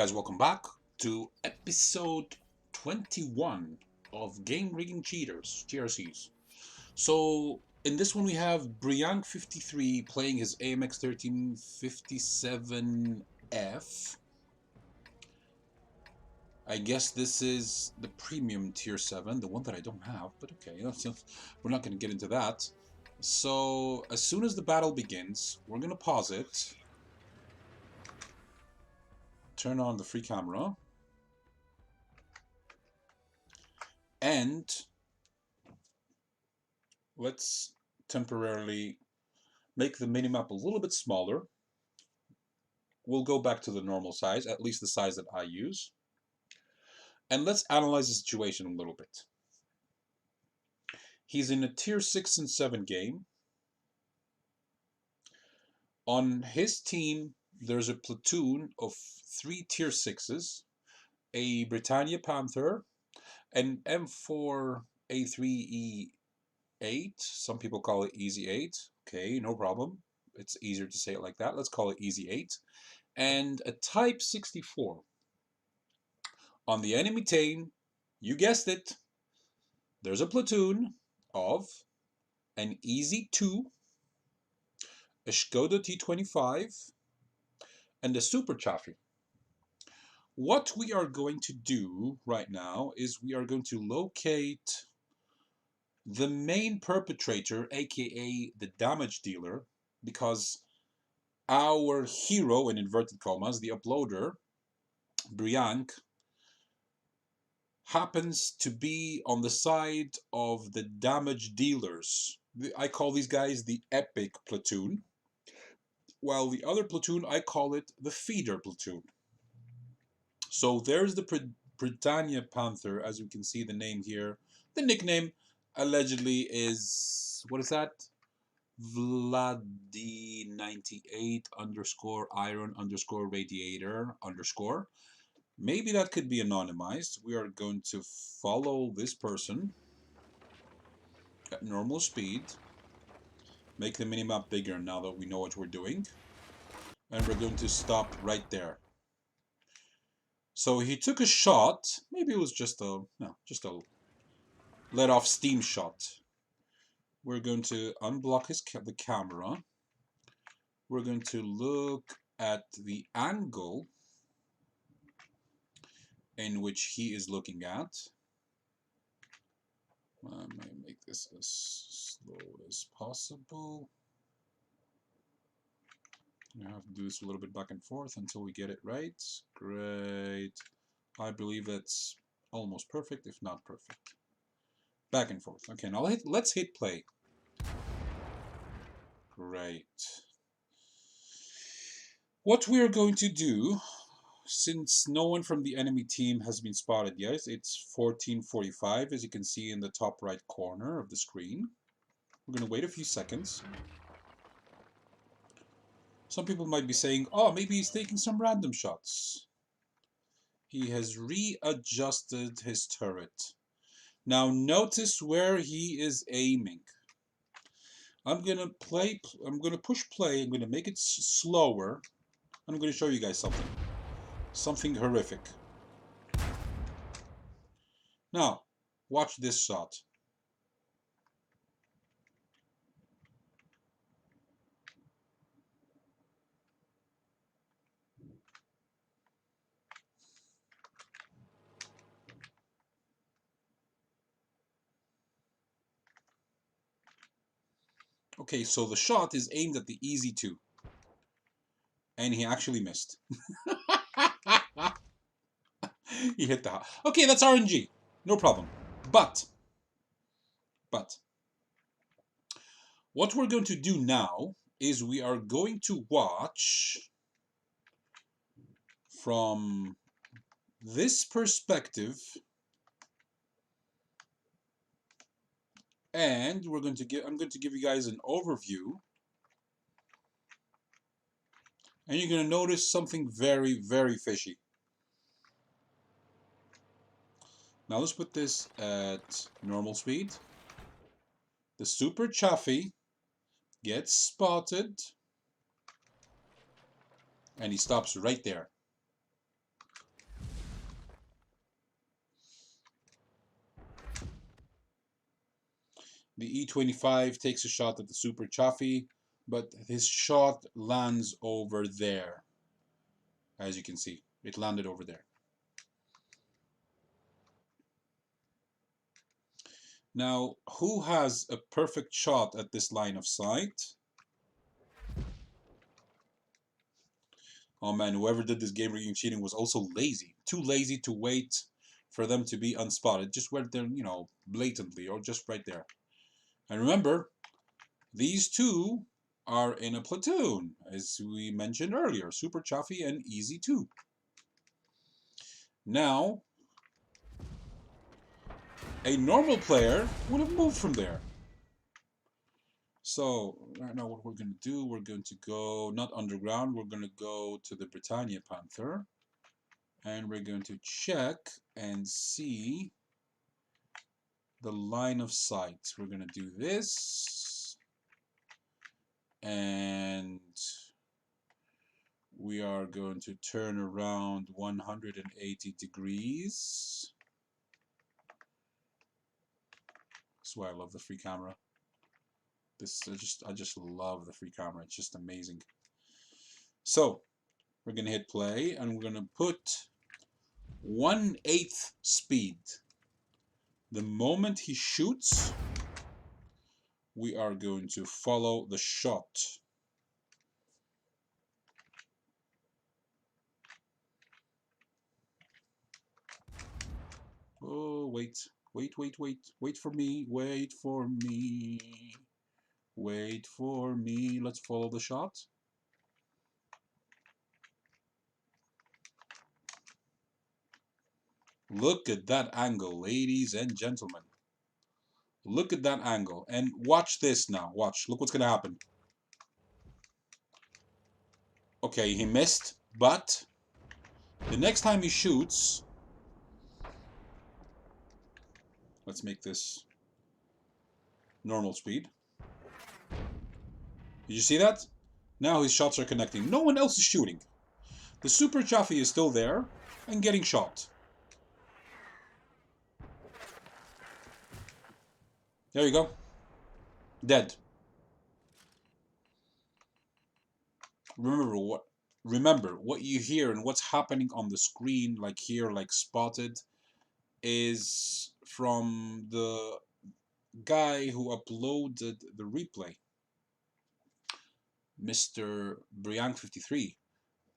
guys, welcome back to episode 21 of Game Rigging Cheaters, GRCS. So, in this one we have brianc53 playing his AMX 1357F. I guess this is the premium tier 7, the one that I don't have, but okay, we're not going to get into that. So, as soon as the battle begins, we're going to pause it, turn on the free camera, and let's temporarily make the minimap a little bit smaller. We'll go back to the normal size, at least the size that I use. And let's analyze the situation a little bit. He's in a tier 6 and 7 game. On his team, there's a platoon of 3 tier 6s, a Britannia Panther, an M4A3E8. Some people call it Easy 8. Okay, no problem. It's easier to say it like that. Let's call it Easy 8. And a Type 64. On the enemy team, you guessed it, there's a platoon of an Easy 2, a Skoda T25, and a Super Chaffee. What we are going to do right now is we are going to locate the main perpetrator, aka the damage dealer, because our hero, in inverted commas, the uploader, Brianc, happens to be on the side of the damage dealers. I call these guys the epic platoon, while the other platoon, I call it the feeder platoon. So there's the Britannia Panther, as you can see the name here. The nickname allegedly is, what is that? Vladi98 _ iron _ radiator _. Maybe that could be anonymized. We are going to follow this person at normal speed. Make the minimap bigger now that we know what we're doing. And we're going to stop right there. So he took a shot. Maybe it was just a let off steam shot. We're going to unblock the camera. We're going to look at the angle in which he is looking at. I might make this as slow as possible. I have to do this a little bit back and forth until we get it right. Great. I believe that's almost perfect, if not perfect. Back and forth. Okay, now let's hit play. Great. What we're going to do, since no one from the enemy team has been spotted yet, it's 14:45, as you can see in the top right corner of the screen. We're going to wait a few seconds. Some people might be saying, oh, maybe he's taking some random shots. He has readjusted his turret. Now notice where he is aiming. I'm going to push play, I'm going to make it slower. I'm going to show you guys something. Something horrific. Now, watch this shot. Okay, so the shot is aimed at the Easy 2. And he actually missed. He hit the house. Okay, that's RNG. No problem. But what we're going to do now is we are going to watch from this perspective, and I'm going to give you guys an overview, and you're going to notice something very, very fishy. Now let's put this at normal speed. The Super Chaffee gets spotted, and he stops right there. The E25 takes a shot at the Super Chaffee, but his shot lands over there. As you can see, it landed over there. Now, who has a perfect shot at this line of sight? Oh man, whoever did this game rigging cheating was also lazy. Too lazy to wait for them to be unspotted. Just went there, you know, blatantly, or just right there. And remember, these two are in a platoon, as we mentioned earlier. Super Chaffee and Easy 2. Now, a normal player would have moved from there. So, right now what we're going to do, we're going to go, not underground, we're going to go to the Britannia Panther. And we're going to check and see the line of sight. We're going to do this. And we are going to turn around 180 degrees. That's why I love the free camera. I just love the free camera. It's just amazing. So we're gonna hit play and we're gonna put 1/8 speed. The moment he shoots, we are going to follow the shot. Oh, wait for me, wait for me, wait for me. Let's follow the shot. Look at that angle, ladies and gentlemen. Look at that angle. And watch this now. Watch. Look what's going to happen. Okay, he missed, but the next time he shoots... Let's make this normal speed. Did you see that? Now his shots are connecting. No one else is shooting. The Super Chaffee is still there and getting shot. There you go. Dead. Remember what you hear and what's happening on the screen, like here, like spotted, is from the guy who uploaded the replay, Mr. brianc53.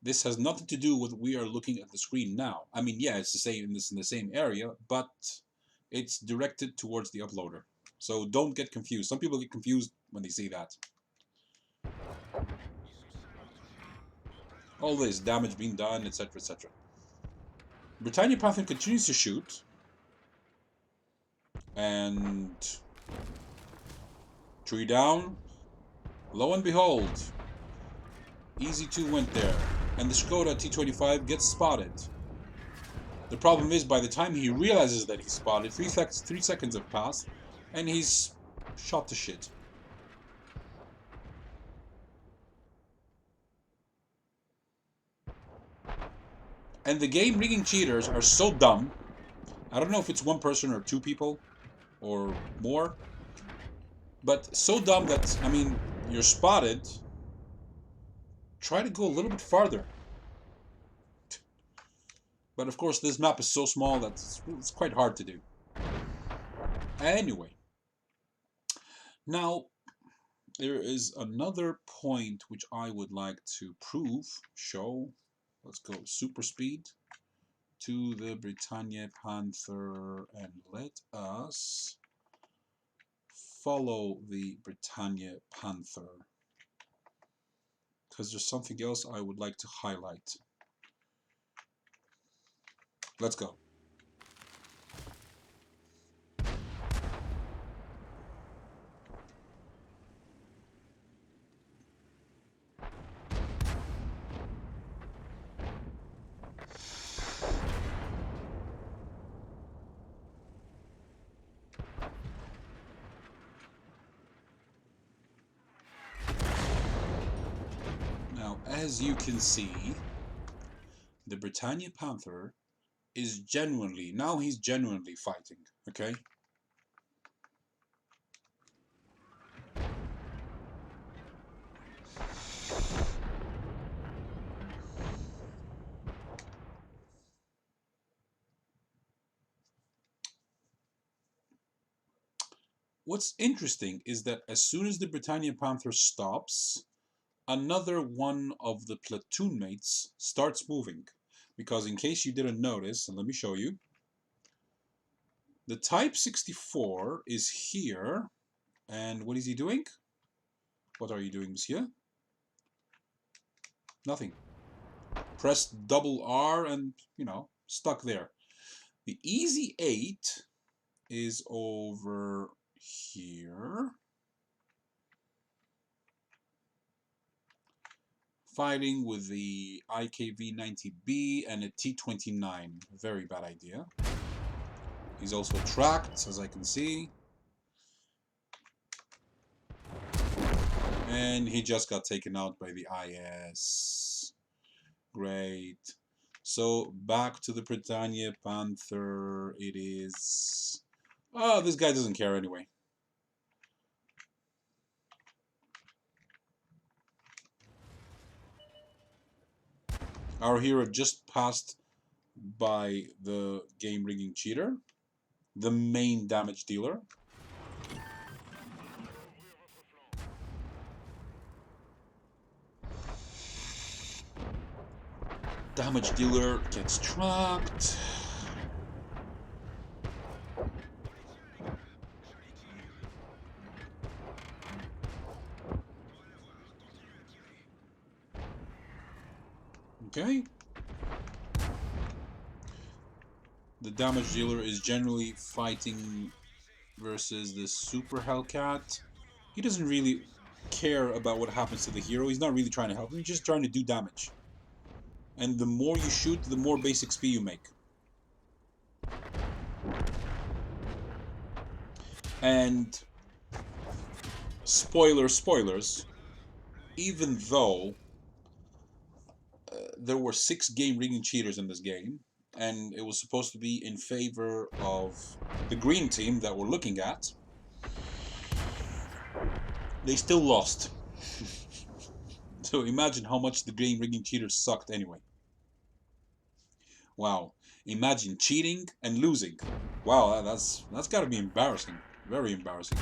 This has nothing to do with we are looking at the screen now. I mean, yeah, it's the same, it's in the same area, but it's directed towards the uploader. So don't get confused. Some people get confused when they see that. All this damage being done, etc., etc. Britannia Panther continues to shoot, and tree down. Lo and behold, Easy 2 went there, and the Skoda T25 gets spotted. The problem is, by the time he realizes that he's spotted, 3 seconds have passed, and he's shot to shit. And the game rigging cheaters are so dumb. I don't know if it's one person or 2 people, or more, but so dumb that, I mean, you're spotted, try to go a little bit farther. But of course, this map is so small that it's quite hard to do. Anyway, now there is another point which I would like to show. Let's go super speed to the Britannia Panther and let us follow the Britannia Panther, because there's something else I would like to highlight. Let's go. Now, as you can see, the Britannia Panther is genuinely, now he's genuinely fighting, okay? what's interesting is that as soon as the Britannia Panther stops, another one of the platoon mates starts moving. Because in case you didn't notice, and let me show you, the Type 64 is here, and what is he doing? What are you doing, monsieur? Nothing. Press double R and, you know, stuck there. The Easy 8 is over here, fighting with the IKV-90B and a T-29. Very bad idea. He's also tracked, as I can see. And he just got taken out by the IS. Great. So, back to the Britannia Panther it is. Oh, this guy doesn't care anyway. Our hero just passed by the game rigging cheater, the main damage dealer. Damage dealer gets tracked. Okay. The damage dealer is generally fighting versus the Super Hellcat. He doesn't really care about what happens to the hero. He's not really trying to help him. He's just trying to do damage. And the more you shoot, the more basic XP you make. And spoilers, even though there were 6 game rigging cheaters in this game, and it was supposed to be in favor of the green team that we're looking at, they still lost. So imagine how much the game rigging cheaters sucked anyway. Wow. Imagine cheating and losing. Wow, that's got to be embarrassing. Very embarrassing.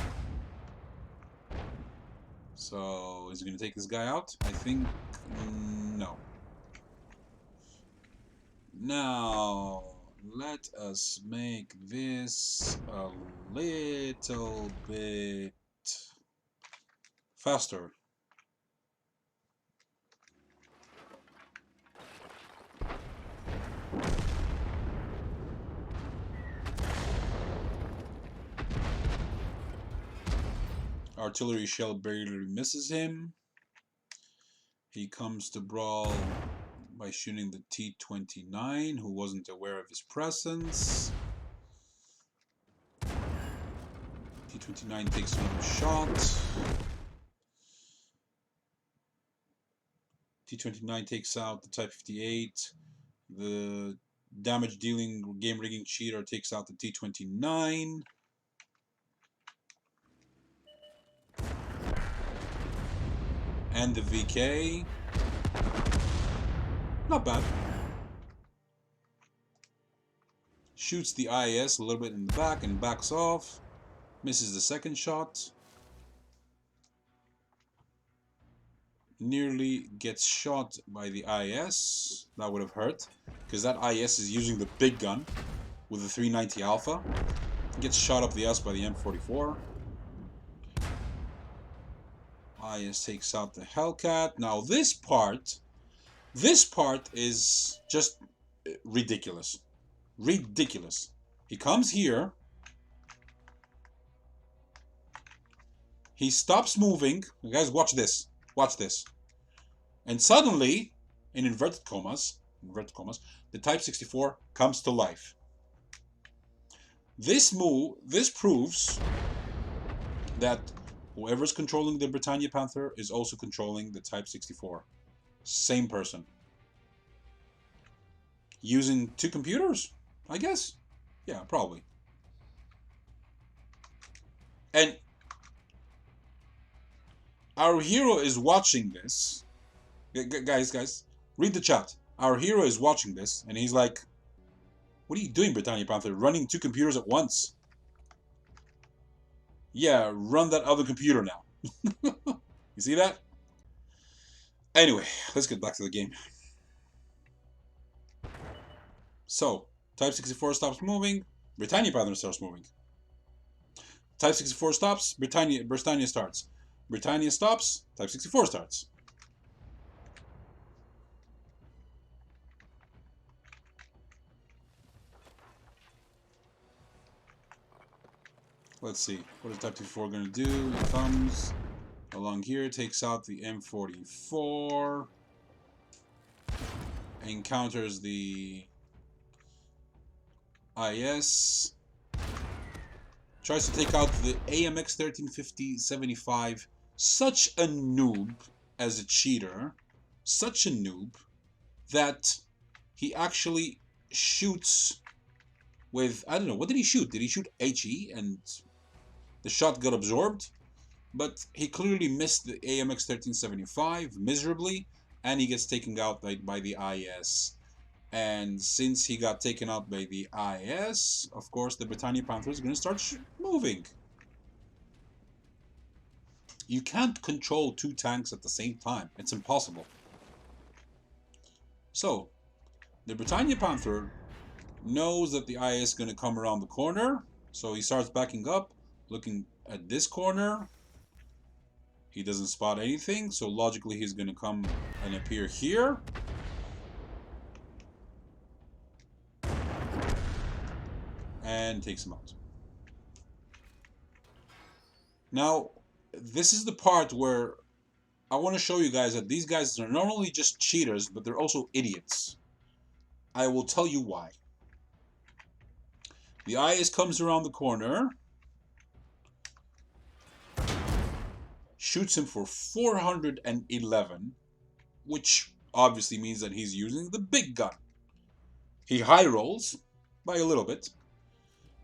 So, is he going to take this guy out? I think no. Now, let us make this a little bit faster. Artillery shell barely misses him. He comes to brawl by shooting the T-29, who wasn't aware of his presence. T-29 takes another shot. T-29 takes out the Type 58. The damage-dealing game-rigging cheater takes out the T-29. And the VK. Not bad. Shoots the IS a little bit in the back and backs off. Misses the second shot. Nearly gets shot by the IS. That would have hurt, because that IS is using the big gun with the 390 Alpha. Gets shot up the ass by the M44. IS takes out the Hellcat. Now this part is just ridiculous. Ridiculous. He comes here. He stops moving. You guys, watch this. Watch this. And suddenly, in inverted commas, the Type 64 comes to life. This proves that whoever's controlling the Britannia Panther is also controlling the Type 64. Same person. Using 2 computers, I guess. Yeah, probably. And our hero is watching this. Guys, read the chat. Our hero is watching this, and he's like, what are you doing, Britannia Panther? Running 2 computers at once. Yeah, run that other computer now. You see that? Anyway, let's get back to the game. So, Type 64 stops moving, Britannia Panther starts moving. Type 64 stops, Britannia starts. Britannia stops, Type 64 starts. Let's see, what is Type 64 going to do? He comes along here, takes out the M44, encounters the IS, tries to take out the AMX 1350-75. Such a noob as a cheater, such a noob, that he actually shoots with, I don't know, what did he shoot? Did he shoot HE and the shot got absorbed? But he clearly missed the AMX 1375 miserably, and he gets taken out by the IS. And since he got taken out by the IS, of course, the Britannia Panther is going to start moving. You can't control two tanks at the same time. It's impossible. So, the Britannia Panther knows that the IS is going to come around the corner, so he starts backing up, looking at this corner. He doesn't spot anything, so logically he's going to come and appear here. And takes him out. Now, this is the part where I want to show you guys that these guys are not only just cheaters, but they're also idiots. I will tell you why. The IS comes around the corner, shoots him for 411, which obviously means that he's using the big gun. He high rolls by a little bit.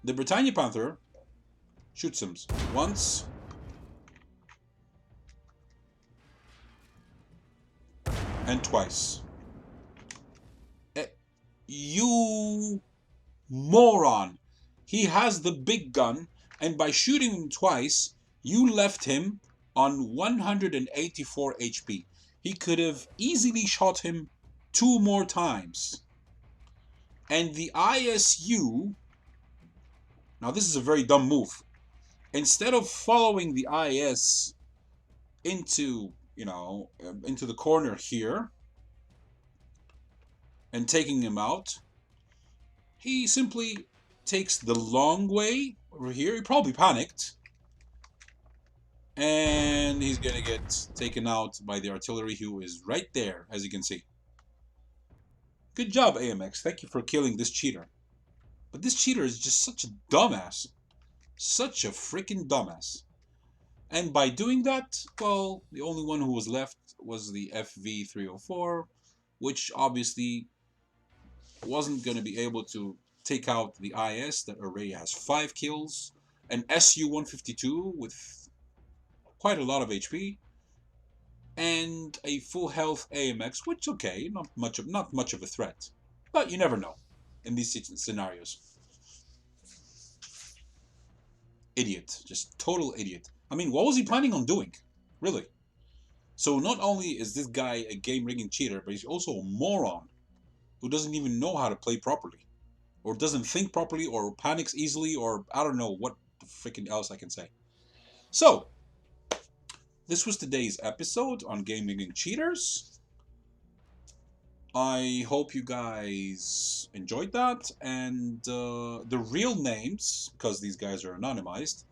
The Britannia Panther shoots him once, and twice. You moron! He has the big gun, and by shooting him twice, you left him on 184 HP. He could have easily shot him 2 more times. And the ISU... Now this is a very dumb move. Instead of following the IS into, into the corner here and taking him out, he simply takes the long way over here. He probably panicked. And he's gonna get taken out by the artillery, who is right there, as you can see. Good job, AMX. Thank you for killing this cheater. But this cheater is just such a dumbass. Such a freaking dumbass. And by doing that, well, the only one who was left was the FV304, which obviously wasn't going to be able to take out the IS that already has 5 kills, an SU-152 with quite a lot of HP, and a full health AMX, which, okay, not much of a threat, but you never know in these scenarios. Idiot, just total idiot. I mean, what was he planning on doing, really? So not only is this guy a game rigging cheater, but he's also a moron who doesn't even know how to play properly, or doesn't think properly, or panics easily, or I don't know what the freaking else I can say. So this was today's episode on game rigging cheaters. I hope you guys enjoyed that, and the real names, because these guys are anonymized,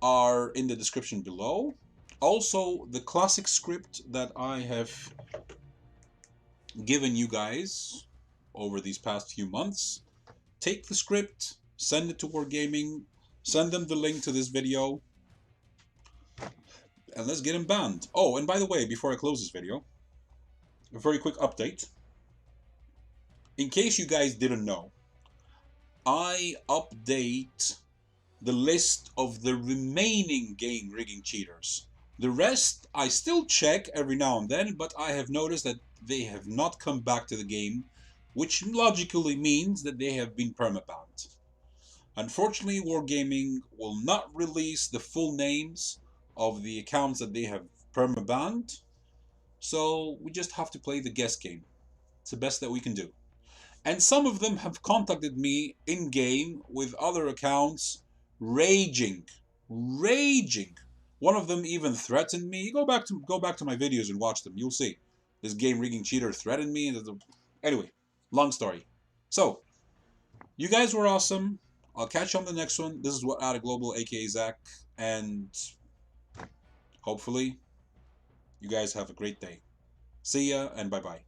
are in the description below. Also, the classic script that I have given you guys over these past few months. Take the script, send it to WarGaming, send them the link to this video, and let's get him banned. Oh, and by the way, before I close this video, a very quick update. In case you guys didn't know, I update the list of the remaining game rigging cheaters. The rest I still check every now and then, but I have noticed that they have not come back to the game, which logically means that they have been permabanned. Unfortunately, WarGaming will not release the full names of the accounts that they have permabanned, so we just have to play the guess game. It's the best that we can do. And some of them have contacted me in game with other accounts, raging. One of them even threatened me. Go back to my videos and watch them. You'll see. This game rigging cheater threatened me. Anyway, long story. So, you guys were awesome. I'll catch you on the next one. This is WoT Out of Global, aka Zach, and hopefully you guys have a great day. See ya and bye bye.